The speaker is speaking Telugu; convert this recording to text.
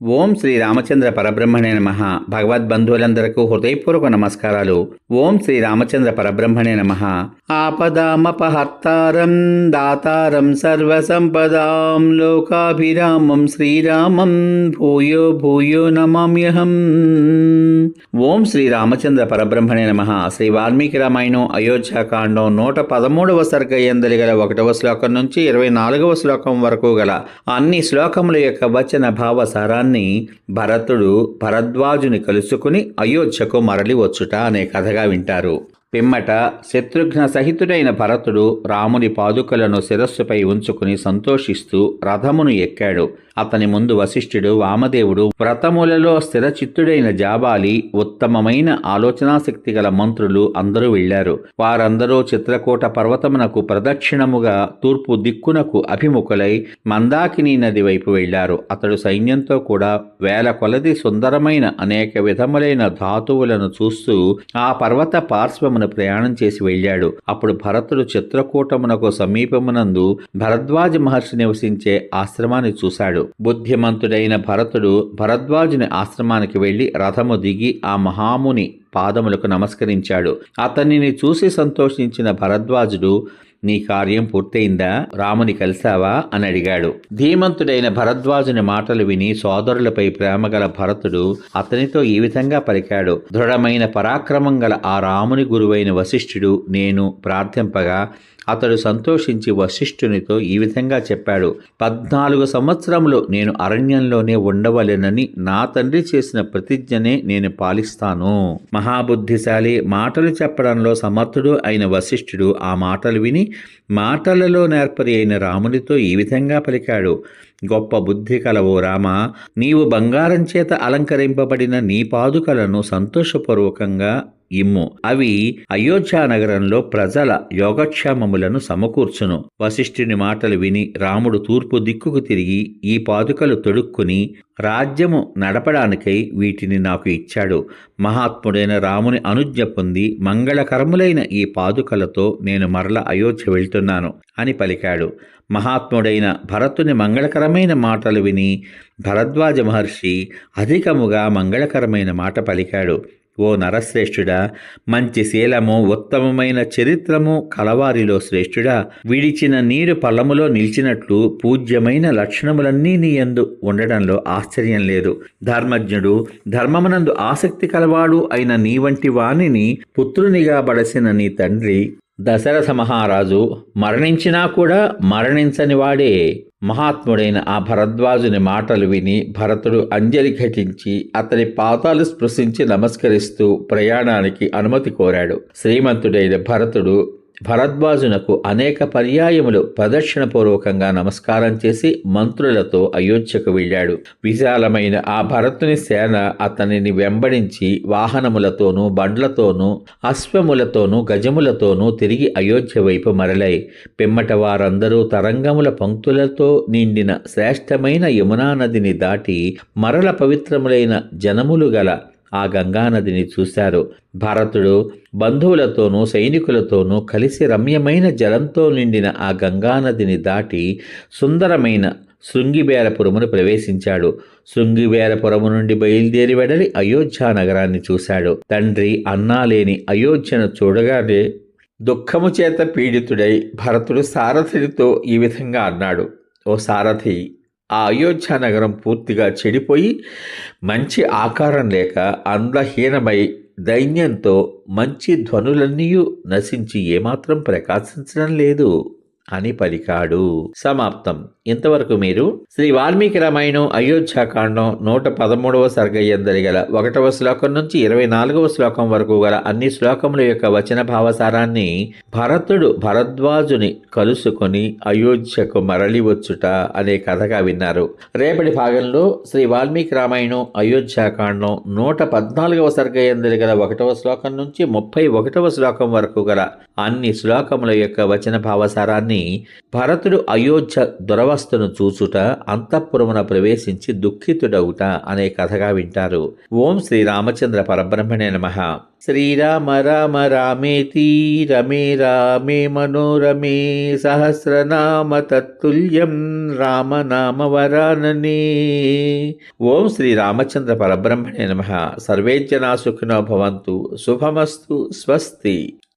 ఓం శ్రీ రామచంద్ర పరబ్రహ్మణే నమః. భగవద్బంధువులందరకు హృదయపూర్వక నమస్కారాలు. ఓం శ్రీ రామచంద్ర పరబ్రహ్మణే నమః. ఆపదామపహర్తారం దాతారం సర్వసంపదాం లోకాభిరామం శ్రీరామం భూయో భూయో నమామ్యహం. ఓం శ్రీ రామచంద్ర పరబ్రహ్మణే నమః. శ్రీ వాల్మీకి రామాయణం అయోధ్యాకాండం 113వ సర్గ యందలి గల 1వ శ్లోకం నుంచి 24వ శ్లోకం వరకు గల అన్ని శ్లోకముల యొక్క వచన భావ సారాన్ని భరతుడు భరద్వాజుని కలుసుకుని అయోధ్యకు మరలి వచ్చుట అనే కథగా వింటారు. పిమ్మట శత్రుఘ్న సహితుడైన భరతుడు రాముని పాదుకలను శిరస్సుపై ఉంచుకుని సంతోషిస్తూ రథమును ఎక్కాడు. అతని ముందు వశిష్ఠుడు, వామదేవుడు, వ్రతములలో స్థిరచిత్తుడైన జాబాలి, ఉత్తమమైన ఆలోచనాశక్తి గల మంత్రులు అందరూ వెళ్లారు. వారందరూ చిత్రకూట పర్వతమునకు ప్రదక్షిణముగా తూర్పు దిక్కునకు అభిముఖులై మందాకిని నది వైపు వెళ్లారు. అతడు సైన్యంతో కూడా వేల కొలది సుందరమైన అనేక విధములైన ధాతువులను చూస్తూ ఆ పర్వత పార్శ్వమున ప్రయాణం చేసి వెళ్ళాడు. అప్పుడు భరతుడు చిత్రకూటమునకు సమీపమునందు భరద్వాజ మహర్షి నివసించే ఆశ్రమాన్ని చూశాడు. బుద్ధిమంతుడైన భరతుడు భరద్వాజుని ఆశ్రమానికి వెళ్లి రథము దిగి ఆ మహాముని పాదములకు నమస్కరించాడు. అతనిని చూసి సంతోషించిన భరద్వాజుడు, నీ కార్యం పూర్తయిందా? రాముని కలిశావా అని అడిగాడు. ధీమంతుడైన భరద్వాజుని మాటలు విని సోదరులపై ప్రేమగల భరతుడు అతనితో ఈ విధంగా పలికాడు. దృఢమైన పరాక్రమం గల ఆ రాముని గురువైన వశిష్ఠుడు నేను ప్రార్థింపగా అతడు సంతోషించి వశిష్ఠునితో ఈ విధంగా చెప్పాడు. 14 సంవత్సరములు నేను అరణ్యంలోనే ఉండవలెనని నా తండ్రి చేసిన ప్రతిజ్ఞనే నేను పాలిస్తాను. మహాబుద్ధిశాలి, మాటలు చెప్పడంలో సమర్థుడు అయిన వశిష్ఠుడు ఆ మాటలు విని మాటలలో నేర్పరి అయిన రామునితో ఈ విధంగా పలికాడు. గొప్ప బుద్ధి కలవో రామ, నీవు బంగారం చేత అలంకరింపబడిన నీ పాదుకలను సంతోషపూర్వకంగా ఇమ్ము. అవి అయోధ్యా నగరంలో ప్రజల యోగక్షేమములను సమకూర్చును. వశిష్ఠుని మాటలు విని రాముడు తూర్పు దిక్కుకు తిరిగి ఈ పాదుకలు తొడుక్కుని రాజ్యము నడపడానికై వీటిని నాకు ఇచ్చాడు. మహాత్ముడైన రాముని అనుజ్ఞ పొంది మంగళకరములైన ఈ పాదుకలతో నేను మరల అయోధ్య వెళ్తున్నాను అని పలికాడు. మహాత్ముడైన భరతుని మంగళకరమైన మాటలు విని భరద్వాజ మహర్షి అధికముగా మంగళకరమైన మాట పలికాడు. ఓ నరశ్రేష్ఠుడా, మంచి శీలము ఉత్తమమైన చరిత్రము కలవారిలో శ్రేష్ఠుడా, విడిచిన నీరు పల్లములో నిలిచినట్లు పూజ్యమైన లక్షణములన్నీ నీ యందు ఉండడంలో ఆశ్చర్యం లేదు. ధర్మజ్ఞుడు, ధర్మమునందు ఆసక్తి కలవాడు అయిన నీ వంటి వాణిని పుత్రునిగా బడసిన నీ తండ్రి దశరథ మహారాజు మరణించినా కూడా మరణించని వాడే. మహాత్ముడైన ఆ భరద్వాజుని మాటలు విని భరతుడు అంజలి ఘటించి అతని పాదాలు స్పృశించి నమస్కరిస్తూ ప్రయాణానికి అనుమతి కోరాడు. శ్రీమంతుడైన భరతుడు భరద్వాజునకు అనేక పర్యాయములు ప్రదక్షిణపూర్వకంగా నమస్కారం చేసి మంత్రులతో అయోధ్యకు వెళ్ళాడు. విశాలమైన ఆ భరతుని సేన అతనిని వెంబడించి వాహనములతోనూ బండ్లతోనూ అశ్వములతోనూ గజములతోనూ తిరిగి అయోధ్య వైపు మరలై పిమ్మట వారందరూ తరంగముల పంక్తులతో నిండిన శ్రేష్టమైన యమునా నదిని దాటి మరల పవిత్రములైన జనములు గల ఆ గంగానదిని చూశారు. భరతుడు బంధువులతోనూ సైనికులతోనూ కలిసి రమ్యమైన జలంతో నిండిన ఆ గంగానదిని దాటి సుందరమైన శృంగిబేరపురమును ప్రవేశించాడు. శృంగిబేరపురము నుండి బయలుదేరి వెడలి అయోధ్యా నగరాన్ని చూశాడు. తండ్రి అన్నాలేని అయోధ్యను చూడగానే దుఃఖము చేత పీడితుడై భరతుడు సారథితో ఈ విధంగా అన్నాడు. ఓ సారథి, ఆ అయోధ్యా నగరం పూర్తిగా చెడిపోయి మంచి ఆకారం లేక అందహీనమై దైన్యంతో మంచి ధ్వనులన్నీ నశించి ఏమాత్రం ప్రకాశించడం లేదు అని పలికాడు. సమాప్తం. ఇంతవరకు మీరు శ్రీ వాల్మీకి రామాయణం అయోధ్యాకాండం 113వ సర్గ యందలి గల 1వ శ్లోకం నుంచి 24వ శ్లోకం వరకు గల అన్ని శ్లోకముల యొక్క వచన భావసారాన్ని భరతుడు భరద్వాజుని కలుసుకొని అయోధ్యకు మరలి వచ్చుట అనే కథగా విన్నారు. రేపటి భాగంలో శ్రీ వాల్మీకి రామాయణం అయోధ్యాకాండం 114వ సర్గ యందలి గల 1వ శ్లోకం నుంచి 31వ శ్లోకం వరకు గల అన్ని శ్లోకముల యొక్క వచన భావసారాన్ని కానీ భరతుడు అయోధ్య దురవస్థను చూచుట, అంతఃపురమున ప్రవేశించి దుఃఖితుడవుట అనే కథగా వింటారు. ఓం శ్రీ రామచంద్ర పరబ్రహ్మణే నమః. శ్రీరామ రామ రామేతి రమే రామే మనోరమే సహస్రనామ తత్తుల్యం రామనామ వరాననే. ఓం శ్రీ రామచంద్ర పరబ్రహ్మణే నమః. సర్వే జనా సుఖినో భవంతు. శుభమస్తు. స్వస్తి.